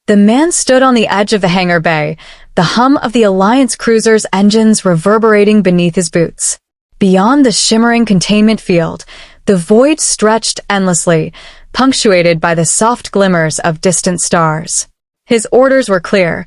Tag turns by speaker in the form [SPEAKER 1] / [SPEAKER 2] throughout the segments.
[SPEAKER 1] The man stood on the edge of the hangar bay, the hum of the Alliance cruiser's engines reverberating beneath his boots. Beyond the shimmering containment field, the void stretched endlessly, punctuated by the soft glimmers of distant stars. His orders were clear: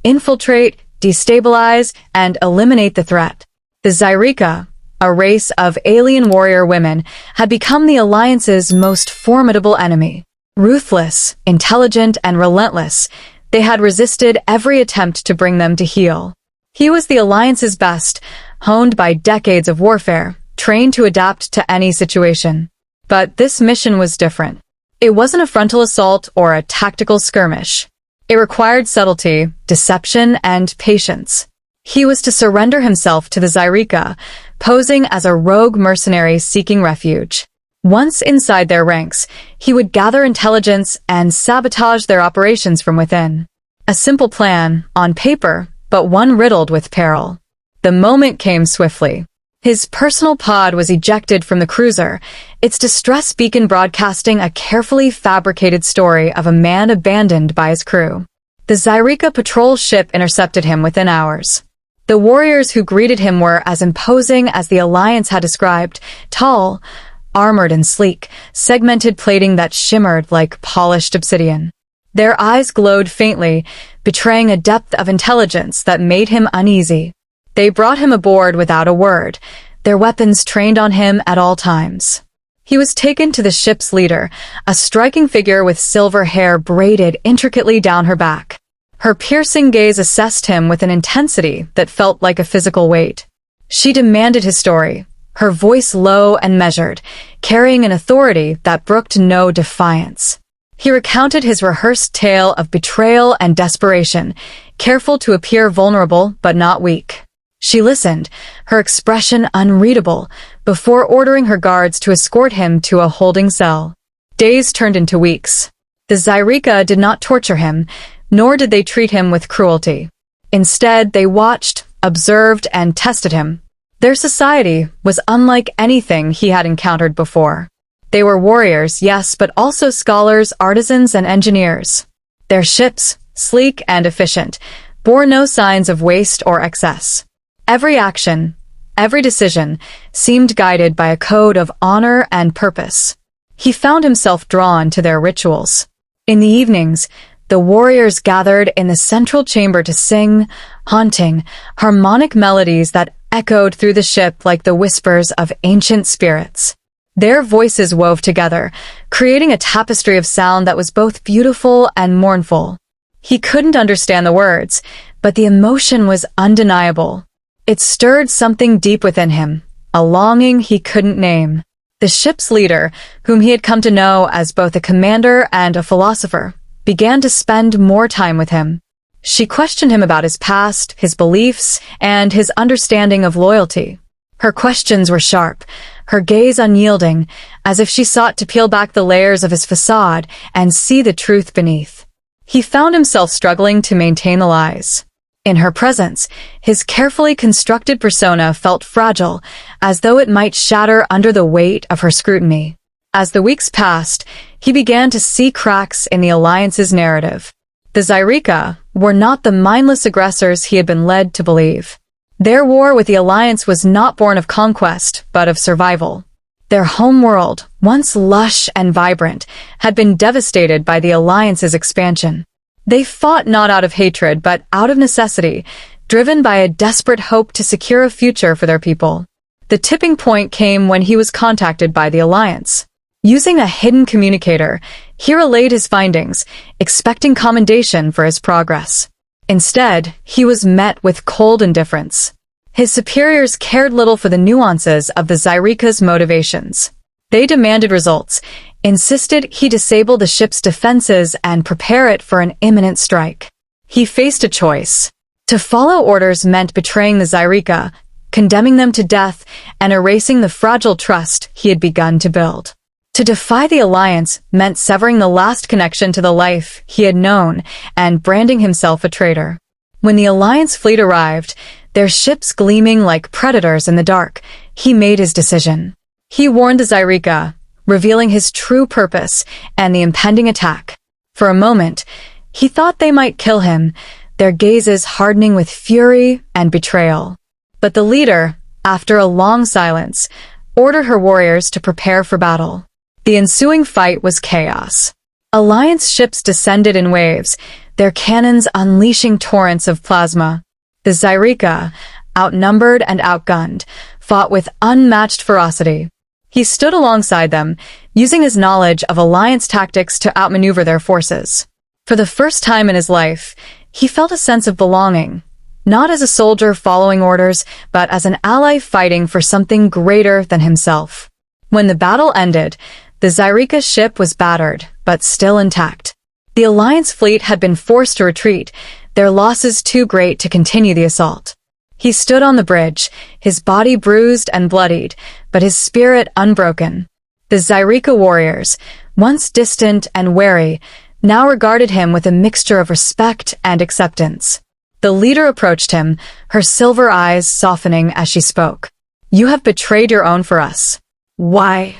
[SPEAKER 1] infiltrate, destabilize, and eliminate the threat. The Zyreka, a race of alien warrior women, had become the Alliance's most formidable enemy. Ruthless, intelligent, and relentless, they had resisted every attempt to bring them to heel. He was the Alliance's best, honed by decades of warfare, trained to adapt to any situation. But this mission was different. It wasn't a frontal assault or a tactical skirmish. It required subtlety, deception, and patience. He was to surrender himself to the Zyreka, posing as a rogue mercenary seeking refuge. Once inside their ranks, he would gather intelligence and sabotage their operations from within. A simple plan, on paper, but one riddled with peril. The moment came swiftly. His personal pod was ejected from the cruiser, its distress beacon broadcasting a carefully fabricated story of a man abandoned by his crew. The Zyreka patrol ship intercepted him within hours. The warriors who greeted him were as imposing as the Alliance had described: tall, armored and sleek, segmented plating that shimmered like polished obsidian. Their eyes glowed faintly, betraying a depth of intelligence that made him uneasy. They brought him aboard without a word, their weapons trained on him at all times. He was taken to the ship's leader, a striking figure with silver hair braided intricately down her back. Her piercing gaze assessed him with an intensity that felt like a physical weight. She demanded his story, her voice low and measured, carrying an authority that brooked no defiance. He recounted his rehearsed tale of betrayal and desperation, careful to appear vulnerable but not weak. She listened, her expression unreadable, before ordering her guards to escort him to a holding cell. Days turned into weeks. The Zyreka did not torture him, nor did they treat him with cruelty. Instead, they watched, observed, and tested him. Their society was unlike anything he had encountered before. They were warriors, yes, but also scholars, artisans, and engineers. Their ships, sleek and efficient, bore no signs of waste or excess. Every action, every decision, seemed guided by a code of honor and purpose. He found himself drawn to their rituals. In the evenings, the warriors gathered in the central chamber to sing, haunting, harmonic melodies that echoed through the ship like the whispers of ancient spirits. Their voices wove together, creating a tapestry of sound that was both beautiful and mournful. He couldn't understand the words, but the emotion was undeniable. It stirred something deep within him, a longing he couldn't name. The ship's leader, whom he had come to know as both a commander and a philosopher, began to spend more time with him. She questioned him about his past, his beliefs, and his understanding of loyalty. Her questions were sharp, her gaze unyielding, as if she sought to peel back the layers of his facade and see the truth beneath. He found himself struggling to maintain the lies. In her presence, his carefully constructed persona felt fragile, as though it might shatter under the weight of her scrutiny. As the weeks passed, he began to see cracks in the Alliance's narrative. The Zyreka were not the mindless aggressors he had been led to believe. Their war with the Alliance was not born of conquest, but of survival. Their homeworld, once lush and vibrant, had been devastated by the Alliance's expansion. They fought not out of hatred, but out of necessity, driven by a desperate hope to secure a future for their people. The tipping point came when he was contacted by the Alliance. Using a hidden communicator, he relayed his findings, expecting commendation for his progress. Instead, he was met with cold indifference. His superiors cared little for the nuances of the Zyreka's motivations. They demanded results, insisted he disable the ship's defenses and prepare it for an imminent strike. He faced a choice. To follow orders meant betraying the Zyreka, condemning them to death, and erasing the fragile trust he had begun to build. To defy the Alliance meant severing the last connection to the life he had known and branding himself a traitor. When the Alliance fleet arrived, their ships gleaming like predators in the dark, he made his decision. He warned the Zyreka, revealing his true purpose and the impending attack. For a moment, He thought they might kill him, their gazes hardening with fury and betrayal. But the leader, after a long silence, ordered her warriors to prepare for battle. The ensuing fight was chaos. Alliance ships descended in waves, their cannons unleashing torrents of plasma. The Zyreka, outnumbered and outgunned, fought with unmatched ferocity. He stood alongside them, using his knowledge of Alliance tactics to outmaneuver their forces. For the first time in his life, he felt a sense of belonging, not as a soldier following orders, but as an ally fighting for something greater than himself. When the battle ended, the Zyreka ship was battered, but still intact. The Alliance fleet had been forced to retreat, their losses too great to continue the assault. He stood on the bridge, his body bruised and bloodied, but his spirit unbroken. The Zyreka warriors, once distant and wary, now regarded him with a mixture of respect and acceptance. The leader approached him, her silver eyes softening as she spoke. "You have betrayed your own for us." "Why?"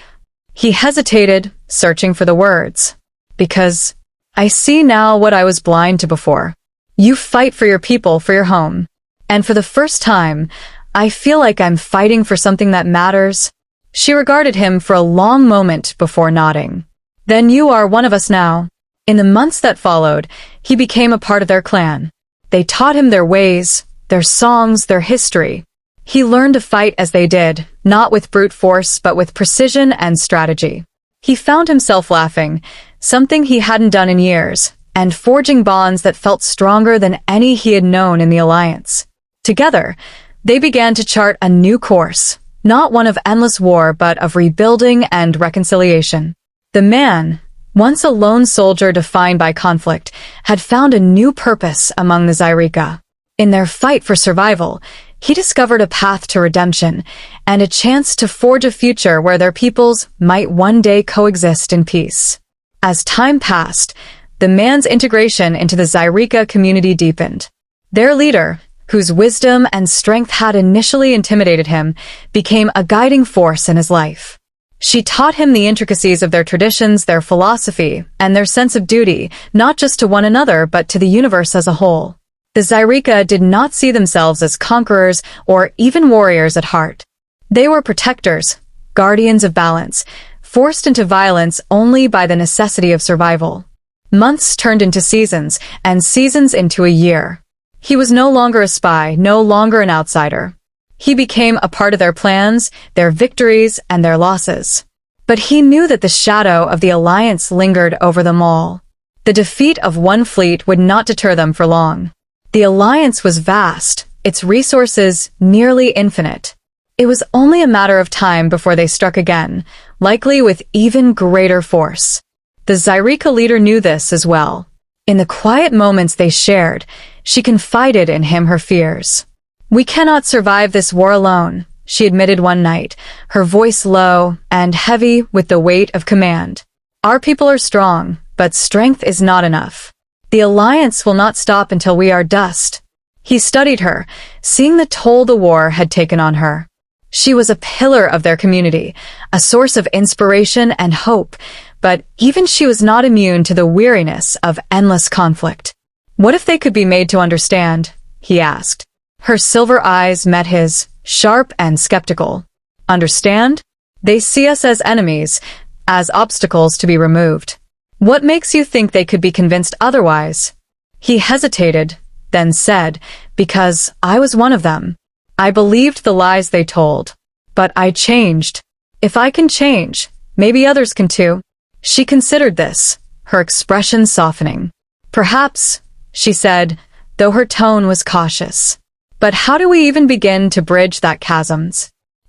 [SPEAKER 1] He hesitated, searching for the words. "Because I see now what I was blind to before. You fight for your people, for your home. And for the first time, I feel like I'm fighting for something that matters." She regarded him for a long moment before nodding. "Then you are one of us now." In the months that followed, he became a part of their clan. They taught him their ways, their songs, their history. He learned to fight as they did, not with brute force but with precision and strategy. He found himself laughing, something he hadn't done in years, and forging bonds that felt stronger than any he had known in the Alliance. Together, they began to chart a new course, not one of endless war but of rebuilding and reconciliation. The man, once a lone soldier defined by conflict, had found a new purpose among the Zyreka. In their fight for survival, he discovered a path to redemption and a chance to forge a future where their peoples might one day coexist in peace. As time passed, the man's integration into the Zyreka community deepened. Their leader, whose wisdom and strength had initially intimidated him, became a guiding force in his life. She taught him the intricacies of their traditions, their philosophy, and their sense of duty, not just to one another but to the universe as a whole. The Zyreka did not see themselves as conquerors or even warriors at heart. They were protectors, guardians of balance, forced into violence only by the necessity of survival. Months turned into seasons, and seasons into a year. He was no longer a spy, no longer an outsider. He became a part of their plans, their victories, and their losses. But he knew that the shadow of the Alliance lingered over them all. The defeat of one fleet would not deter them for long. The Alliance was vast, its resources nearly infinite. It was only a matter of time before they struck again, likely with even greater force. The Zyreka leader knew this as well. In the quiet moments they shared, she confided in him her fears. "We cannot survive this war alone," she admitted one night, her voice low and heavy with the weight of command. "Our people are strong, but strength is not enough. The Alliance will not stop until we are dust." He studied her, seeing the toll the war had taken on her. She was a pillar of their community, a source of inspiration and hope, but even she was not immune to the weariness of endless conflict. "What if they could be made to understand?" he asked. Her silver eyes met his, sharp and skeptical. "Understand? They see us as enemies, as obstacles to be removed. What makes you think they could be convinced otherwise?" He hesitated, then said, "Because I was one of them. I believed the lies they told. But I changed. If I can change, maybe others can too." She considered this, her expression softening. "Perhaps," she said, though her tone was cautious. "But how do we even begin to bridge that chasm?"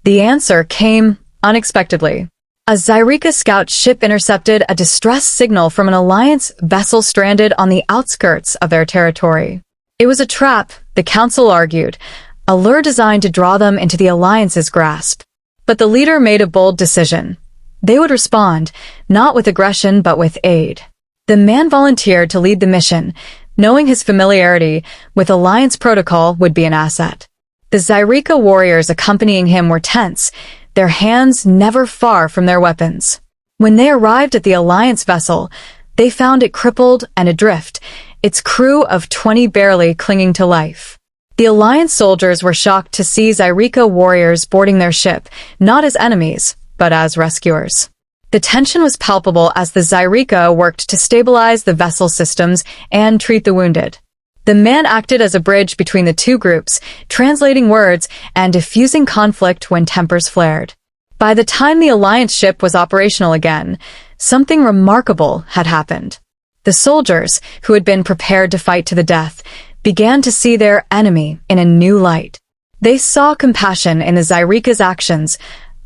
[SPEAKER 1] The answer came unexpectedly. A Zyreka scout ship intercepted a distress signal from an Alliance vessel stranded on the outskirts of their territory. It was a trap, the Council argued, a lure designed to draw them into the Alliance's grasp. But the leader made a bold decision. They would respond, not with aggression but with aid. The man volunteered to lead the mission, knowing his familiarity with Alliance protocol would be an asset. The Zyreka warriors accompanying him were tense, their hands never far from their weapons. When they arrived at the Alliance vessel, they found it crippled and adrift, its crew of 20 barely clinging to life. The Alliance soldiers were shocked to see Zyreka warriors boarding their ship, not as enemies, but as rescuers. The tension was palpable as the Zyreka worked to stabilize the vessel systems and treat the wounded. The man acted as a bridge between the two groups, translating words and diffusing conflict when tempers flared. By the time the Alliance ship was operational again, something remarkable had happened. The soldiers, who had been prepared to fight to the death, began to see their enemy in a new light. They saw compassion in the Zyreka's actions,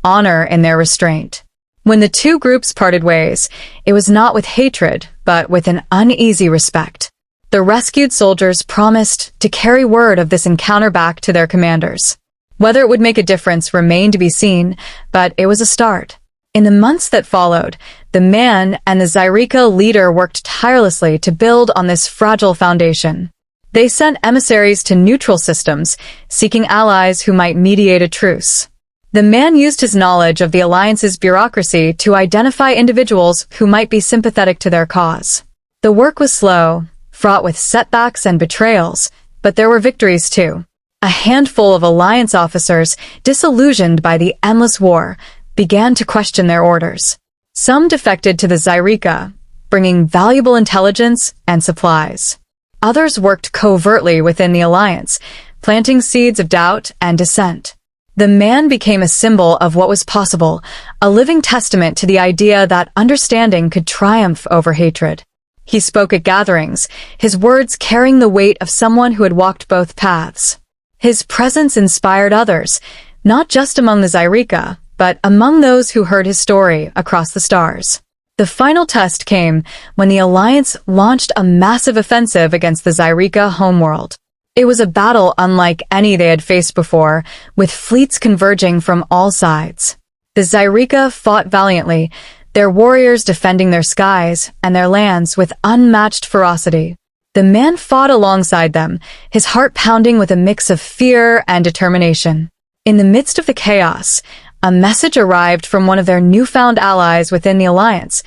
[SPEAKER 1] honor in their restraint. When the two groups parted ways, it was not with hatred, but with an uneasy respect. The rescued soldiers promised to carry word of this encounter back to their commanders. Whether it would make a difference remained to be seen, but it was a start. In the months that followed, the man and the Zyreka leader worked tirelessly to build on this fragile foundation. They sent emissaries to neutral systems, seeking allies who might mediate a truce. The man used his knowledge of the Alliance's bureaucracy to identify individuals who might be sympathetic to their cause. The work was slow, fraught with setbacks and betrayals, but there were victories too. A handful of Alliance officers, disillusioned by the endless war, began to question their orders. Some defected to the Zyreka, bringing valuable intelligence and supplies. Others worked covertly within the Alliance, planting seeds of doubt and dissent. The man became a symbol of what was possible, a living testament to the idea that understanding could triumph over hatred. He spoke at gatherings, his words carrying the weight of someone who had walked both paths. His presence inspired others, not just among the Zyreka, but among those who heard his story across the stars. The final test came when the Alliance launched a massive offensive against the Zyreka homeworld. It was a battle unlike any they had faced before, with fleets converging from all sides. The Zyreka fought valiantly, their warriors defending their skies and their lands with unmatched ferocity. The man fought alongside them, his heart pounding with a mix of fear and determination. In the midst of the chaos, a message arrived from one of their newfound allies within the Alliance,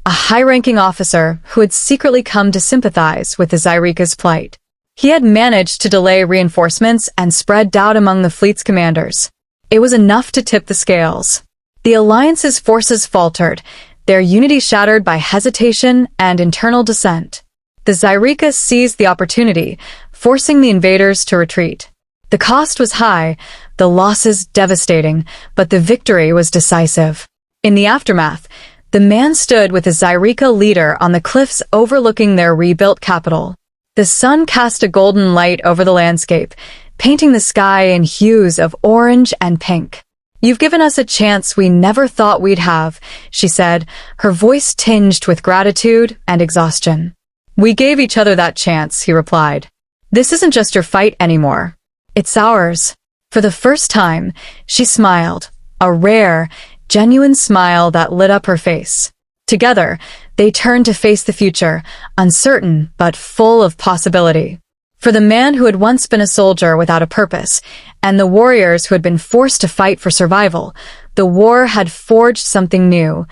[SPEAKER 1] a high-ranking officer who had secretly come to sympathize with the Zyreka's plight. He had managed to delay reinforcements and spread doubt among the fleet's commanders. It was enough to tip the scales. The Alliance's forces faltered, their unity shattered by hesitation and internal dissent. The Zyreka seized the opportunity, forcing the invaders to retreat. The cost was high, the losses devastating, but the victory was decisive. In the aftermath, the man stood with the Zyreka leader on the cliffs overlooking their rebuilt capital. The sun cast a golden light over the landscape, painting the sky in hues of orange and pink. "You've given us a chance we never thought we'd have," she said, her voice tinged with gratitude and exhaustion. "We gave each other that chance," he replied. "This isn't just your fight anymore. It's ours." For the first time, she smiled, a rare, genuine smile that lit up her face. Together, they turned to face the future, uncertain but full of possibility. For the man who had once been a soldier without a purpose, and the warriors who had been forced to fight for survival, the war had forged something new: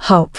[SPEAKER 1] hope.